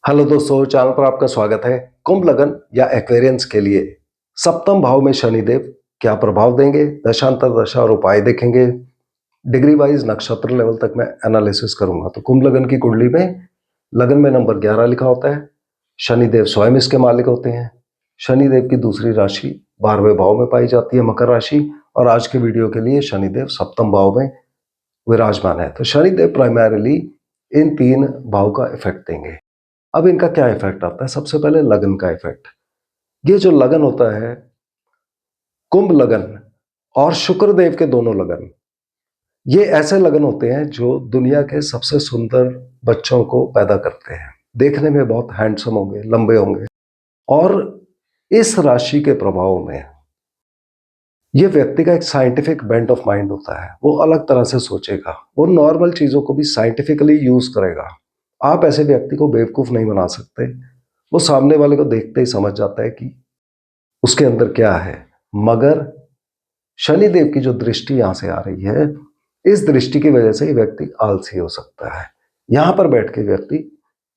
Hello दोस्तों, channel पर आपका स्वागत है। कुंभ लगन या एक्वेरियंस के लिए सप्तम भाव में शनिदेव क्या प्रभाव देंगे, दशांतर दशा और उपाय देखेंगे। डिग्री वाइज नक्षत्र लेवल तक मैं एनालिसिस करूंगा। तो कुंभ लगन की कुंडली में लगन में नंबर 11 लिखा होता है। शनिदेव स्वयं इसके मालिक होते हैं। शनिदेव की दूसरी राशि 12वें भाव में पाई जाती है, मकर राशि। और आज के वीडियो के लिए शनिदेव सप्तम भाव में विराजमान है। तो शनिदेव प्राइमरीली इन तीन भाव का इफेक्ट देंगे। अब इनका क्या इफेक्ट आता है? सबसे पहले लगन का इफेक्ट। ये जो लगन होता है, कुंभ लगन और शुक्रदेव के दोनों लगन, ये ऐसे लगन होते हैं जो दुनिया के सबसे सुंदर बच्चों को पैदा करते हैं। देखने में बहुत हैंडसम होंगे, लंबे होंगे। और इस राशि के प्रभाव में ये व्यक्ति का एक साइंटिफिक बेंट ऑफ माइंड होता है। वो अलग तरह से सोचेगा, वो नॉर्मल चीजों को भी साइंटिफिकली यूज करेगा। आप ऐसे व्यक्ति को बेवकूफ नहीं बना सकते। वो सामने वाले को देखते ही समझ जाता है कि उसके अंदर क्या है। मगर शनिदेव की जो दृष्टि यहां से आ रही है, इस दृष्टि की वजह से ही व्यक्ति आलसी हो सकता है। यहां पर बैठ के व्यक्ति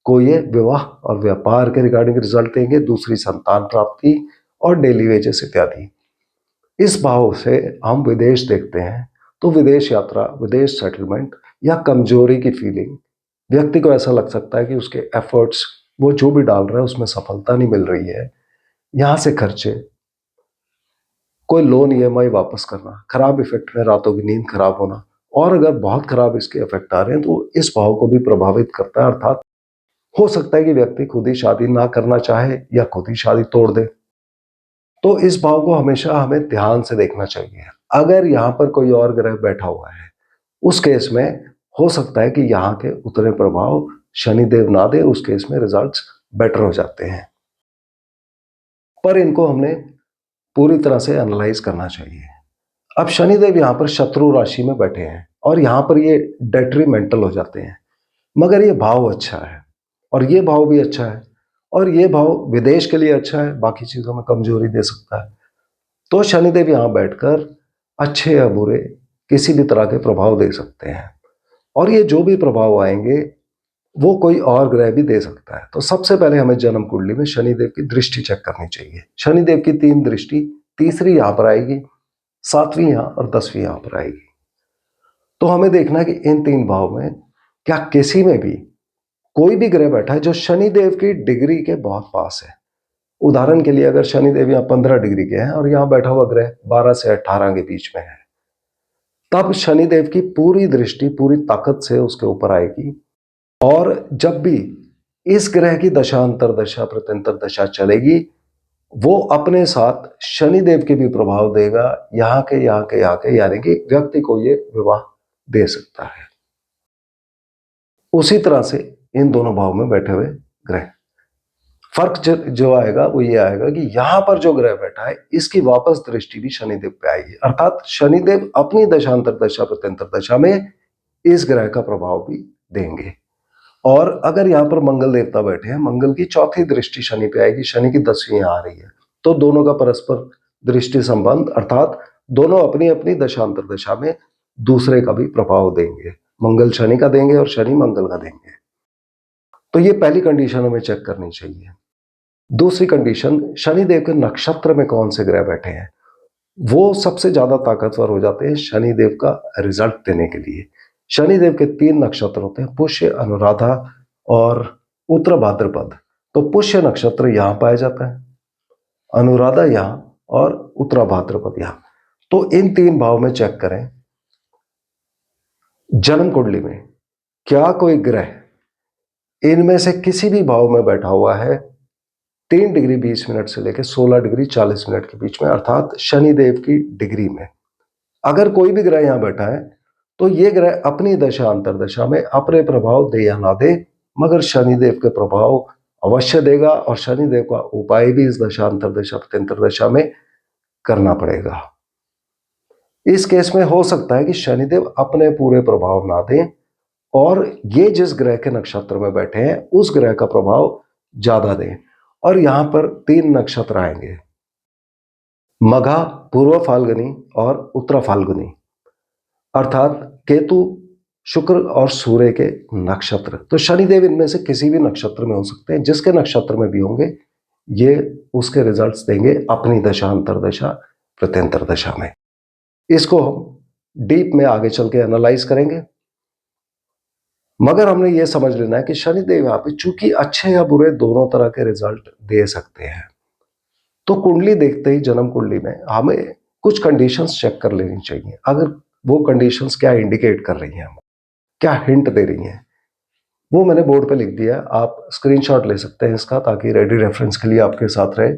को ये विवाह और व्यापार के रिगार्डिंग रिजल्ट देंगे, दूसरी संतान प्राप्ति और डेली वेजेस इत्यादि। इस भाव से हम विदेश देखते हैं तो विदेश यात्रा, विदेश सेटलमेंट या कमजोरी की फीलिंग, व्यक्ति को ऐसा लग सकता है कि उसके एफर्ट्स, वो जो भी डाल रहा है उसमें सफलता नहीं मिल रही है। यहां से खर्चे, कोई लोन ईएमआई वापस करना, खराब इफेक्ट में रातों की नींद खराब होना। और अगर बहुत खराब इसके इफेक्ट आ रहे हैं तो इस भाव को भी प्रभावित करता है। अर्थात हो सकता है कि व्यक्ति खुद ही शादी ना करना चाहे या खुद ही शादी तोड़ दे। तो इस भाव को हमेशा हमें ध्यान से देखना चाहिए। अगर यहाँ पर कोई और ग्रह बैठा हुआ है, उस केस में हो सकता है कि यहाँ के उतने प्रभाव शनिदेव ना दे। उस केस में रिजल्ट्स बेटर हो जाते हैं। पर इनको हमने पूरी तरह से एनालाइज करना चाहिए। अब शनिदेव यहाँ पर शत्रु राशि में बैठे हैं और यहाँ पर ये डेट्रीमेंटल हो जाते हैं। मगर ये भाव अच्छा है और ये भाव भी अच्छा है और ये भाव विदेश के लिए अच्छा है, बाकी चीजों में कमजोरी दे सकता है। तो शनिदेव यहाँ बैठकर अच्छे या बुरे किसी भी तरह के प्रभाव दे सकते हैं। और ये जो भी प्रभाव आएंगे वो कोई और ग्रह भी दे सकता है। तो सबसे पहले हमें जन्म कुंडली में शनिदेव की दृष्टि चेक करनी चाहिए। शनिदेव की 3 दृष्टि, तीसरी यहां पर आएगी, 7वीं यहां और 10वीं यहां पर आएगी। तो हमें देखना है कि इन 3 भाव में क्या किसी में भी कोई भी ग्रह बैठा है जो शनिदेव की डिग्री के बहुत पास है। उदाहरण के लिए अगर शनिदेव यहाँ 15 डिग्री के हैं और यहाँ बैठा हुआ ग्रह 12 से 18 के बीच में है, तब शनिदेव की पूरी दृष्टि पूरी ताकत से उसके ऊपर आएगी। और जब भी इस ग्रह की दशांतर दशा प्रत्यंतर दशा चलेगी, वो अपने साथ शनिदेव के भी प्रभाव देगा। यहाँ के यहाँ के यहाँ के, यानी कि व्यक्ति को ये विवाह दे सकता है। उसी तरह से इन दोनों भाव में बैठे हुए ग्रह, फर्क जो आएगा वो ये आएगा कि यहां पर जो ग्रह बैठा है इसकी वापस दृष्टि भी शनिदेव पे आएगी। अर्थात शनिदेव अपनी दशांतर दशा प्रत्यंतर दशा में इस ग्रह का प्रभाव भी देंगे। और अगर यहाँ पर मंगल देवता बैठे हैं, मंगल की चौथी दृष्टि शनि पे आएगी, शनि की 10वीं आ रही है। तो दोनों का परस्पर दृष्टि संबंध, अर्थात दोनों अपनी अपनी दशांतर दशा में दूसरे का भी प्रभाव देंगे। मंगल शनि का देंगे और शनि मंगल का देंगे। तो ये पहली कंडीशन हमें चेक करनी चाहिए। दूसरी कंडीशन, शनिदेव के नक्षत्र में कौन से ग्रह बैठे हैं, वो सबसे ज्यादा ताकतवर हो जाते हैं शनिदेव का रिजल्ट देने के लिए। शनिदेव के 3 नक्षत्र होते हैं, पुष्य, अनुराधा और उत्तर भाद्रपद। तो पुष्य नक्षत्र यहां पाया जाता है, अनुराधा यहां और उत्तरा भाद्रपद यहां। तो इन 3 भाव में चेक करें जन्म कुंडली में क्या कोई ग्रह इनमें से किसी भी भाव में बैठा हुआ है 3 डिग्री 20 मिनट से लेकर 16 डिग्री 40 मिनट के बीच में, अर्थात शनिदेव की डिग्री में। अगर कोई भी ग्रह यहां बैठा है तो ये ग्रह अपनी दशा अंतरदशा में अपने प्रभाव दे या ना दे, मगर शनिदेव के प्रभाव अवश्य देगा। और शनिदेव का उपाय भी इस दशा अंतरदशा प्रत्यंतर दशा में करना पड़ेगा। इस केस में हो सकता है कि शनिदेव अपने पूरे प्रभाव ना दें और ये जिस ग्रह के नक्षत्र में बैठे हैं उस ग्रह का प्रभाव ज्यादा दें। और यहां पर 3 नक्षत्र आएंगे, मघा, पूर्व फाल्गुनी और उत्तरा फाल्गुनी। अर्थात केतु शुक्र और सूर्य के नक्षत्र। तो शनिदेव इनमें से किसी भी नक्षत्र में हो सकते हैं, जिसके नक्षत्र में भी होंगे ये उसके रिजल्ट्स देंगे अपनी दशा अंतरदशा प्रत्यंतर दशा में। इसको हम डीप में आगे चल के एनालाइज करेंगे, मगर हमने ये समझ लेना है कि शनिदेव यहाँ पे चूंकि अच्छे या बुरे दोनों तरह के रिजल्ट दे सकते हैं, तो कुंडली देखते ही जन्म कुंडली में हमें कुछ कंडीशंस चेक कर लेनी चाहिए। अगर वो कंडीशंस क्या इंडिकेट कर रही हैं, हम क्या हिंट दे रही हैं, वो मैंने बोर्ड पे लिख दिया है। आप स्क्रीनशॉट ले सकते हैं इसका, ताकि रेडी रेफरेंस के लिए आपके साथ रहे।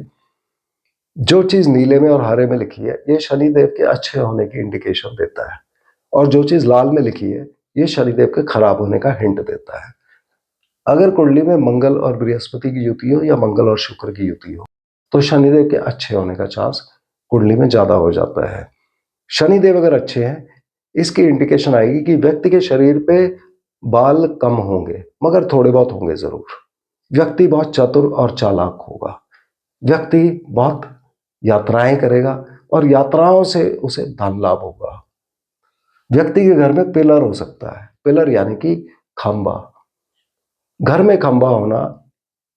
जो चीज नीले में और हरे में लिखी है ये शनिदेव के अच्छे होने की इंडिकेशन देता है, और जो चीज लाल में लिखी है ये शनिदेव के खराब होने का हिंट देता है। अगर कुंडली में मंगल और बृहस्पति की युति हो या मंगल और शुक्र की युति हो, तो शनिदेव के अच्छे होने का चांस कुंडली में ज्यादा हो जाता है। शनिदेव अगर अच्छे हैं, इसकी इंडिकेशन आएगी कि व्यक्ति के शरीर पे बाल कम होंगे, मगर थोड़े बहुत होंगे जरूर। व्यक्ति बहुत चतुर और चालाक होगा। व्यक्ति बहुत यात्राएं करेगा और यात्राओं से उसे धन लाभ होगा। व्यक्ति के घर में पिलर हो सकता है। पिलर यानी कि खंबा। घर में खंबा होना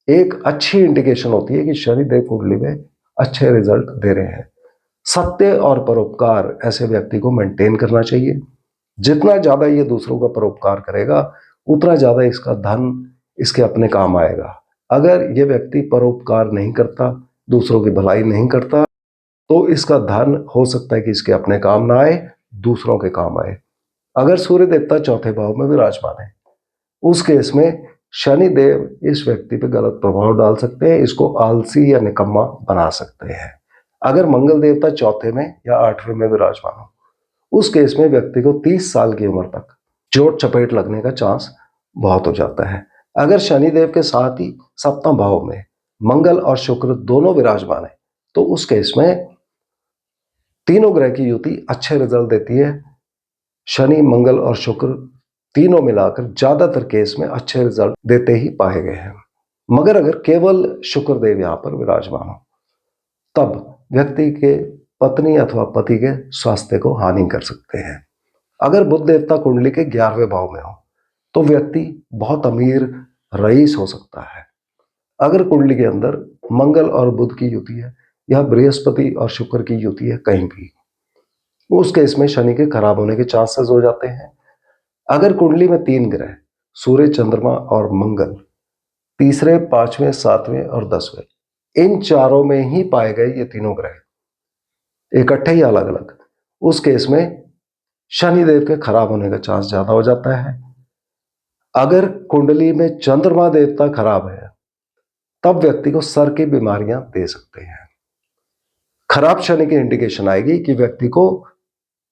एक अच्छी इंडिकेशन होती है कि शनिदेव कुंडली में अच्छे रिजल्ट दे रहे हैं। सत्य और परोपकार ऐसे व्यक्ति को मेंटेन करना चाहिए। जितना ज्यादा ये दूसरों का परोपकार करेगा, उतना ज्यादा इसका धन इसके अपने काम आएगा। अगर ये व्यक्ति परोपकार नहीं करता, दूसरों की भलाई नहीं करता, तो इसका धन हो सकता है कि इसके अपने काम ना आए, दूसरों के काम आए। अगर सूर्य देवता चौथे भाव में विराजमान है, उस केस में शनिदेव इस व्यक्ति पे गलत प्रभाव डाल सकते हैं, इसको आलसी या निकम्मा बना सकते हैं। अगर मंगल देवता चौथे में या आठवें में विराजमान हो, उस केस में व्यक्ति को 30 साल की उम्र तक चोट चपेट लगने का चांस बहुत हो जाता है। अगर शनिदेव के साथ ही सप्तम भाव में मंगल और शुक्र दोनों विराजमान है, तो उस केस में तीनों ग्रह की युति अच्छे रिजल्ट देती है। शनि, मंगल और शुक्र तीनों मिलाकर ज्यादातर केस में अच्छे रिजल्ट देते ही पाए गए हैं। मगर अगर केवल शुक्रदेव यहां पर विराजमान हो, तब व्यक्ति के पत्नी अथवा पति के स्वास्थ्य को हानि कर सकते हैं। अगर बुध देवता कुंडली के 11वें भाव में हो, तो व्यक्ति बहुत अमीर रईस हो सकता है। अगर कुंडली के अंदर मंगल और बुध की युति है या बृहस्पति और शुक्र की युति है कहीं भी, उस केस में शनि के खराब होने के चांसेस हो जाते हैं। अगर कुंडली में 3 ग्रह सूर्य, चंद्रमा और मंगल तीसरे, 5वें, 7वें और 10वें, इन चारों में ही पाए गए ये तीनों ग्रह इकट्ठे या अलग अलग, उस केस में शनिदेव के खराब होने का चांस ज्यादा हो जाता है। अगर कुंडली में चंद्रमा देवता खराब है, तब व्यक्ति को सर की बीमारियां दे सकते हैं। खराब शनि की इंडिकेशन आएगी कि व्यक्ति को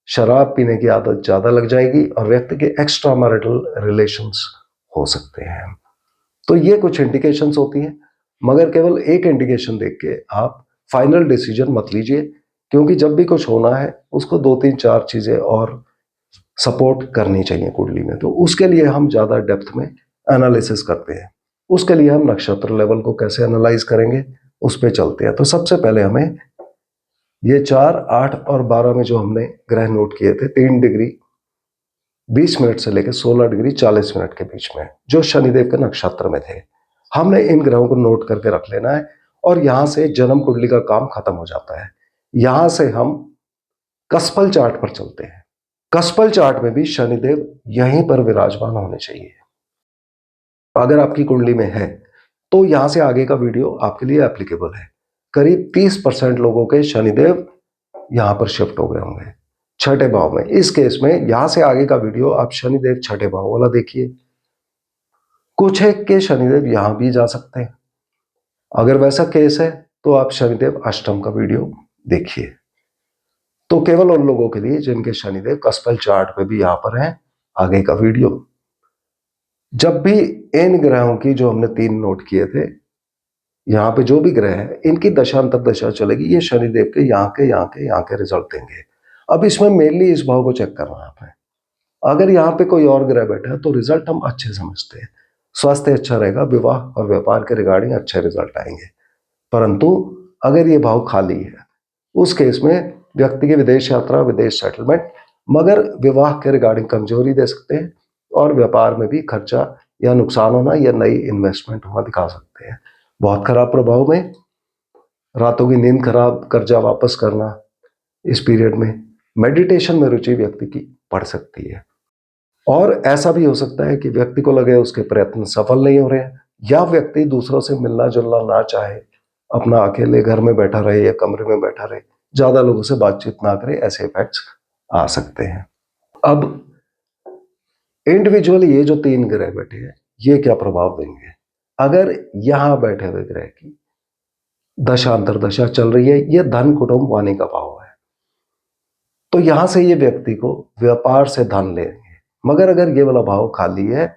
शराब पीने की आदत ज्यादा लग जाएगी और व्यक्ति के एक्स्ट्रा मैरिटल रिलेशंस हो सकते हैं। तो ये कुछ इंडिकेशंस होती हैं, मगर केवल एक इंडिकेशन देख के आप फाइनल डिसीजन मत लीजिए, क्योंकि जब भी कुछ होना है उसको 2-3-4 चीजें और सपोर्ट करनी चाहिए कुंडली में। तो उसके लिए हम ज्यादा डेप्थ में एनालिसिस करते हैं। उसके लिए हम नक्षत्र लेवल को कैसे एनालाइज करेंगे उस पर चलते हैं। तो सबसे पहले हमें ये 4, 8 और 12 में जो हमने ग्रह नोट किए थे, 3 डिग्री 20 मिनट से लेकर 16 डिग्री 40 मिनट के बीच में, जो शनिदेव के नक्षत्र में थे, हमने इन ग्रहों को नोट करके रख लेना है। और यहां से जन्म कुंडली का काम खत्म हो जाता है। यहां से हम कस्पल चार्ट पर चलते हैं। कस्पल चार्ट में भी शनिदेव यहीं पर विराजमान होने चाहिए। अगर आपकी कुंडली में है, तो यहां से आगे का वीडियो आपके लिए एप्लीकेबल है। करीब 30% लोगों के शनिदेव यहां पर शिफ्ट हो गए होंगे छठे भाव में। इस केस में यहां से आगे का वीडियो आप शनिदेव छठे भाव वाला देखिए। कुछ एक के शनिदेव यहां भी जा सकते हैं। अगर वैसा केस है तो आप शनिदेव अष्टम का वीडियो देखिए। तो केवल उन लोगों के लिए जिनके शनिदेव कस्पल चार्ट पे भी यहां पर हैं, आगे का वीडियो। जब भी इन ग्रहों की जो हमने 3 नोट किए थे, यहाँ पे जो भी ग्रह है, इनकी दशा अंतरदशा चलेगी, ये शनिदेव के यहाँ के रिजल्ट देंगे। अब इसमें मेनली इस भाव को चेक करना है आपने। अगर यहाँ पे कोई और ग्रह बैठा है तो रिजल्ट हम अच्छे समझते हैं। स्वास्थ्य अच्छा रहेगा, विवाह और व्यापार के रिगार्डिंग अच्छे रिजल्ट आएंगे। परंतु अगर ये भाव खाली है, उस केस में व्यक्ति की विदेश यात्रा, विदेश सेटलमेंट, मगर विवाह के रिगार्डिंग कमजोरी दे सकते हैं। और व्यापार में भी खर्चा या नुकसान होना या नई इन्वेस्टमेंट होना दिखा सकते हैं। बहुत खराब प्रभाव में रातों की नींद खराब, कर्जा वापस करना। इस पीरियड में मेडिटेशन में रुचि व्यक्ति की बढ़ सकती है। और ऐसा भी हो सकता है कि व्यक्ति को लगे उसके प्रयत्न सफल नहीं हो रहे हैं, या व्यक्ति दूसरों से मिलना जुलना ना चाहे, अपना अकेले घर में बैठा रहे या कमरे में बैठा रहे, ज्यादा लोगों से बातचीत ना करे, ऐसे इफेक्ट्स आ सकते हैं। अब इंडिविजुअली ये जो 3 ग्रह बैठे हैं, ये क्या प्रभाव देंगे? अगर यहां बैठे हुए ग्रह की दशा अंतरदशा चल रही है, ये धन कुटुंब वाणी का भाव है, तो यहां से ये व्यक्ति को व्यापार से धन लेंगे। मगर अगर ये वाला भाव खाली है,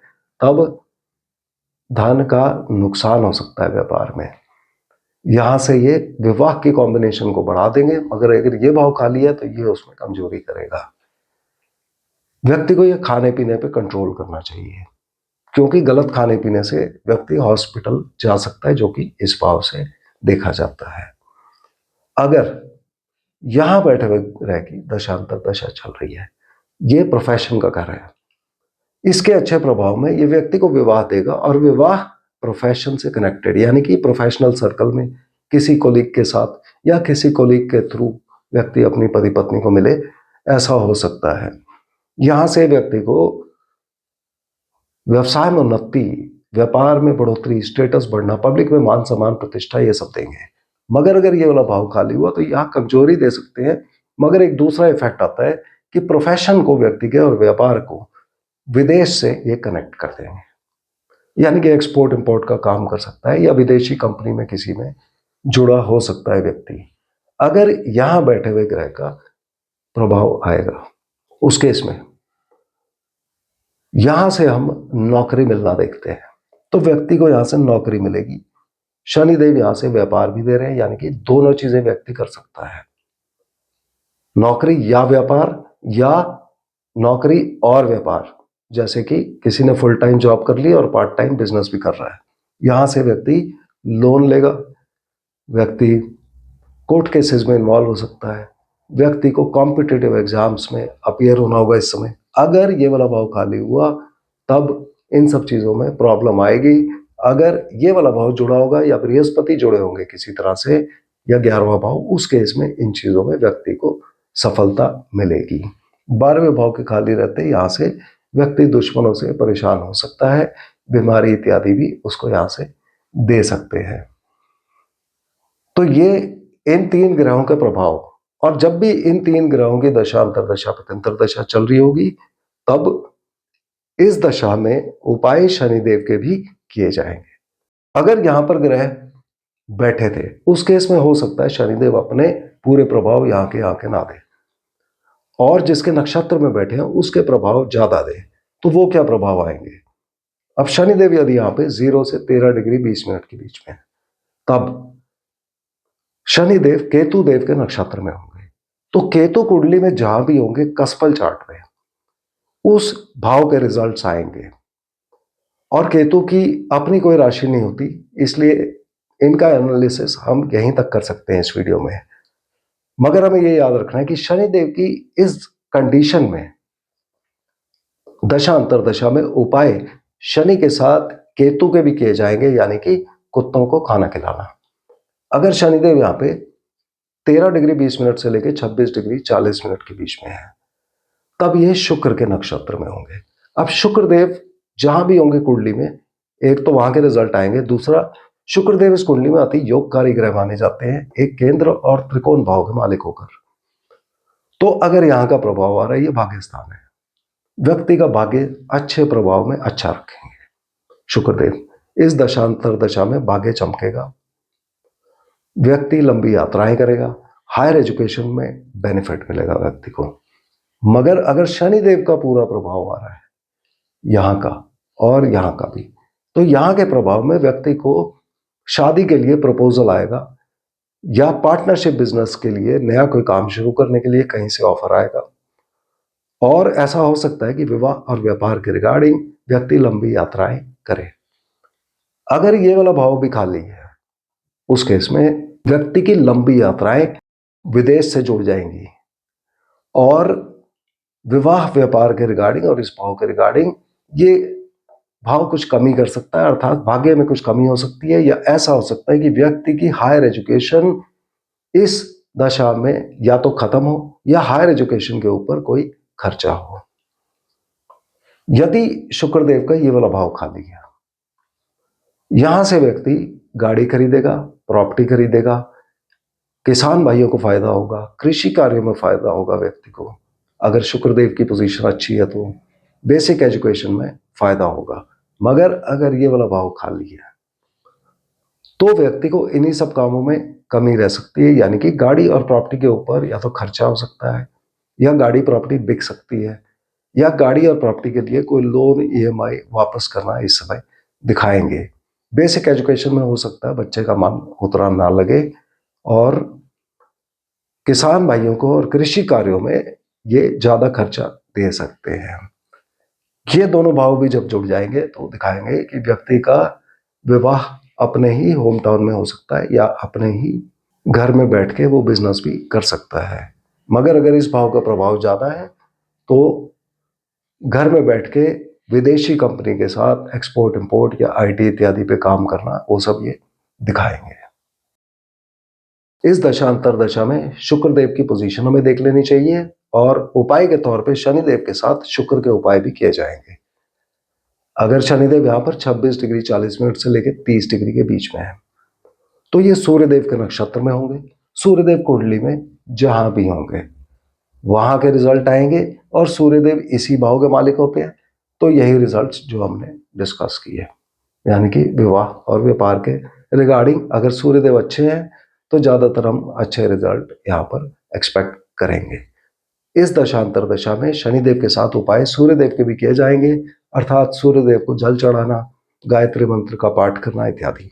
तब धन का नुकसान हो सकता है व्यापार में। यहां से ये विवाह की कॉम्बिनेशन को बढ़ा देंगे, मगर अगर ये भाव खाली है तो ये उसमें कमजोरी करेगा। व्यक्ति को ये खाने पीने पे कंट्रोल करना चाहिए, क्योंकि गलत खाने पीने से व्यक्ति हॉस्पिटल जा सकता है, जो कि इस भाव से देखा जाता है। अगर यहां बैठे हुए ग्रह की दशांतर दशा चल रही है, ये प्रोफेशन का घर है, इसके अच्छे प्रभाव में ये व्यक्ति को विवाह देगा, और विवाह प्रोफेशन से कनेक्टेड, यानी कि प्रोफेशनल सर्कल में किसी कोलीग के साथ या किसी कोलीग के थ्रू व्यक्ति अपनी पति पत्नी को मिले, ऐसा हो सकता है। यहां से व्यक्ति को व्यवसाय में उन्नति, व्यापार में बढ़ोतरी, स्टेटस बढ़ना, पब्लिक में मान सम्मान प्रतिष्ठा, ये सब देंगे। मगर अगर ये वाला भाव खाली हुआ तो यहाँ कमजोरी दे सकते हैं। मगर एक दूसरा इफेक्ट आता है कि प्रोफेशन को व्यक्ति के और व्यापार को विदेश से ये कनेक्ट कर देंगे, यानी कि एक्सपोर्ट इंपोर्ट का काम कर सकता है, या विदेशी कंपनी में किसी में जुड़ा हो सकता है व्यक्ति। अगर यहां बैठे हुए ग्रह का प्रभाव आएगा, उस केस में यहां से हम नौकरी मिलना देखते हैं, तो व्यक्ति को यहां से नौकरी मिलेगी। शनिदेव यहां से व्यापार भी दे रहे हैं, यानी कि दोनों चीजें व्यक्ति कर सकता है, नौकरी या व्यापार, या नौकरी और व्यापार। जैसे कि किसी ने फुल टाइम जॉब कर ली और पार्ट टाइम बिजनेस भी कर रहा है, यहां से व्यक्ति लोन लेगा, व्यक्ति कोर्ट केसेस में इन्वॉल्व हो सकता है, व्यक्ति को कॉम्पिटिटिव एग्जाम्स में अपीयर होना होगा इस समय। अगर ये वाला भाव खाली हुआ, तब इन सब चीजों में प्रॉब्लम आएगी। अगर ये वाला भाव जुड़ा होगा या बृहस्पति जुड़े होंगे किसी तरह से, या 11वां भाव, उस केस में इन चीजों में व्यक्ति को सफलता मिलेगी। 12वें भाव के खाली रहते यहां से व्यक्ति दुश्मनों से परेशान हो सकता है, बीमारी इत्यादि भी उसको यहां से दे सकते हैं। तो ये इन 3 ग्रहों के प्रभाव, और जब भी इन 3 ग्रहों की दशा अंतरदशा पतंतर दशा चल रही होगी, तब इस दशा में उपाय शनिदेव के भी किए जाएंगे। अगर यहां पर ग्रह बैठे थे, उस केस में हो सकता है शनिदेव अपने पूरे प्रभाव यहां के ना दे, और जिसके नक्षत्र में बैठे हैं उसके प्रभाव ज्यादा दे। तो वो क्या प्रभाव आएंगे? अब शनिदेव यदि यहां पे 0 से 13 डिग्री 20 मिनट के बीच में, तब शनिदेव केतु देव के नक्षत्र में होंगे। तो केतु कुंडली में जहां भी होंगे कसपल चार्ट में, उस भाव के रिजल्ट्स आएंगे। और केतु की अपनी कोई राशि नहीं होती, इसलिए इनका एनालिसिस हम यहीं तक कर सकते हैं इस वीडियो में। मगर हमें यह याद रखना है कि शनिदेव की इस कंडीशन में दशा अंतरदशा में उपाय शनि के साथ केतु के भी किए जाएंगे, यानी कि कुत्तों को खाना खिलाना। अगर शनिदेव यहाँ पे 13 डिग्री 20 मिनट से लेकर 26 डिग्री 40 मिनट के बीच में है, तब ये शुक्र के नक्षत्र में होंगे। अब शुक्रदेव जहां भी होंगे कुंडली में, एक तो वहां के रिजल्ट आएंगे, दूसरा शुक्रदेव इस कुंडली में अति योगकारी ग्रह माने जाते हैं, एक केंद्र और त्रिकोण भाव के मालिक होकर। तो अगर यहाँ का प्रभाव आ रहा है, ये भाग्य स्थान है, व्यक्ति का भाग्य अच्छे प्रभाव में अच्छा रखेंगे शुक्रदेव। इस दशांतर दशा में भाग्य चमकेगा, व्यक्ति लंबी यात्राएं करेगा, हायर एजुकेशन में बेनिफिट मिलेगा व्यक्ति को। मगर अगर शनिदेव का पूरा प्रभाव आ रहा है यहां का और यहां का भी, तो यहां के प्रभाव में व्यक्ति को शादी के लिए प्रपोजल आएगा, या पार्टनरशिप बिजनेस के लिए नया कोई काम शुरू करने के लिए कहीं से ऑफर आएगा। और ऐसा हो सकता है कि विवाह और व्यापार के रिगार्डिंग व्यक्ति लंबी यात्राएं करे। अगर ये वाला भाव भी खाली है, उस केस में व्यक्ति की लंबी यात्राएं विदेश से जुड़ जाएंगी, और विवाह व्यापार के रिगार्डिंग और इस भाव के रिगार्डिंग ये भाव कुछ कमी कर सकता है, अर्थात भाग्य में कुछ कमी हो सकती है, या ऐसा हो सकता है कि व्यक्ति की हायर एजुकेशन इस दशा में या तो खत्म हो या हायर एजुकेशन के ऊपर कोई खर्चा हो। यदि शुक्रदेव का ये वाला भाव खाली है, यहां से व्यक्ति गाड़ी खरीदेगा, प्रॉपर्टी खरीदेगा, किसान भाइयों को फायदा होगा, कृषि कार्यों में फायदा होगा व्यक्ति को। अगर शुक्रदेव की पोजीशन अच्छी है तो बेसिक एजुकेशन में फायदा होगा। मगर अगर ये वाला भाव खाली है तो व्यक्ति को इन्हीं सब कामों में कमी रह सकती है, यानी कि गाड़ी और प्रॉपर्टी के ऊपर या तो खर्चा हो सकता है, या गाड़ी प्रॉपर्टी बिक सकती है, या गाड़ी और प्रॉपर्टी के लिए कोई लोन ईएमआई वापस करना इस समय दिखाएंगे। बेसिक एजुकेशन में हो सकता है बच्चे का मन उतना ना लगे, और किसान भाइयों को और कृषि कार्यों में ये ज्यादा खर्चा दे सकते हैं। ये दोनों भाव भी जब जुड़ जाएंगे तो दिखाएंगे कि व्यक्ति का विवाह अपने ही होम टाउन में हो सकता है, या अपने ही घर में बैठ के वो बिजनेस भी कर सकता है। मगर अगर इस भाव का प्रभाव ज्यादा है तो घर में बैठ के विदेशी कंपनी के साथ एक्सपोर्ट इंपोर्ट या आईटी इत्यादि पे काम करना, वो सब ये दिखाएंगे। इस दशा अंतर दशा में शुक्रदेव की पोजीशन हमें देख लेनी चाहिए, और उपाय के तौर पे शनिदेव के साथ शुक्र के उपाय भी किए जाएंगे। अगर शनिदेव यहाँ पर 26 डिग्री 40 मिनट से लेकर 30 डिग्री के बीच में है तो ये सूर्यदेव के नक्षत्र में होंगे। सूर्यदेव कुंडली में जहां भी होंगे वहां के रिजल्ट आएंगे, और सूर्यदेव इसी भाव के मालिक होते हैं, तो यही रिजल्ट्स जो हमने डिस्कस किए, यानी कि विवाह और व्यापार के रिगार्डिंग अगर सूर्यदेव अच्छे हैं तो ज्यादातर हम अच्छे रिजल्ट यहाँ पर एक्सपेक्ट करेंगे। इस दशांतर दशा में शनिदेव के साथ उपाय सूर्यदेव के भी किए जाएंगे, अर्थात सूर्यदेव को जल चढ़ाना, गायत्री मंत्र का पाठ करना इत्यादि।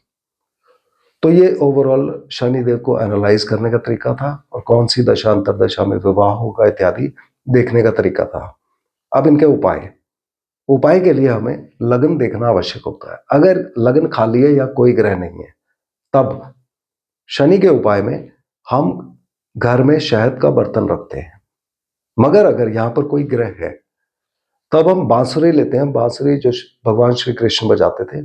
तो ये ओवरऑल शनिदेव को एनालाइज करने का तरीका था, और कौन सी दशा अंतर दशा में विवाह होगा इत्यादि देखने का तरीका था। अब इनके उपाय, उपाय के लिए हमें लग्न देखना आवश्यक होता है। अगर लग्न खाली है या कोई ग्रह नहीं है तब शनि के उपाय में हम घर में शहद का बर्तन रखते हैं। मगर अगर यहाँ पर कोई ग्रह है तब हम बांसुरी लेते हैं, बांसुरी जो भगवान श्री कृष्ण बजाते थे,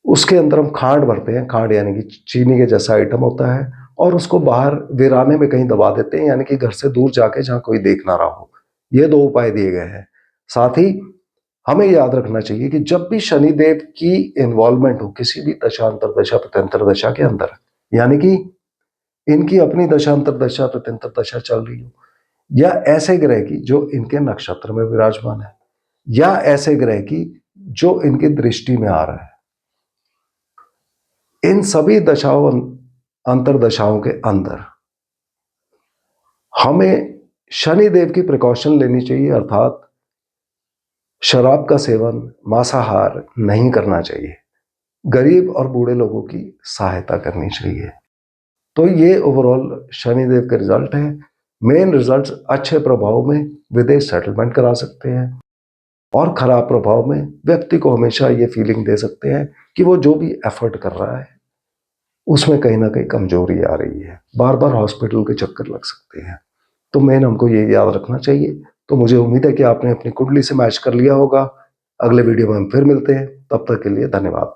उसके अंदर हम खांड भरते हैं। खांड यानी कि चीनी के जैसा आइटम होता है, और उसको बाहर वीराने में कहीं दबा देते हैं, यानी कि घर से दूर जाके जहां कोई देख ना रहा हो। ये दो उपाय दिए गए हैं। साथ ही हमें याद रखना चाहिए कि जब भी शनिदेव की इन्वॉल्वमेंट हो किसी भी दशांतर दशा प्रत्यंतर दशा के अंदर, यानी कि इनकी अपनी दशांतर दशा प्रत्यंतर दशा चल रही हो, या ऐसे ग्रह की जो इनके नक्षत्र में विराजमान है, या ऐसे ग्रह की जो इनकी दृष्टि में आ रहा है, इन सभी दशाओं अंतरदशाओं के अंदर हमें शनिदेव की प्रिकॉशन लेनी चाहिए, अर्थात शराब का सेवन, मांसाहार नहीं करना चाहिए, गरीब और बूढ़े लोगों की सहायता करनी चाहिए। तो ये ओवरऑल शनिदेव के रिजल्ट है। मेन रिजल्ट्स अच्छे प्रभाव में विदेश सेटलमेंट करा सकते हैं, और खराब प्रभाव में व्यक्ति को हमेशा ये फीलिंग दे सकते हैं कि वो जो भी एफर्ट कर रहा है उसमें कहीं ना कहीं कमजोरी आ रही है, बार बार हॉस्पिटल के चक्कर लग सकते हैं। तो मेन हमको ये याद रखना चाहिए। तो मुझे उम्मीद है कि आपने अपनी कुंडली से मैच कर लिया होगा। अगले वीडियो में हम फिर मिलते हैं, तब तक के लिए धन्यवाद।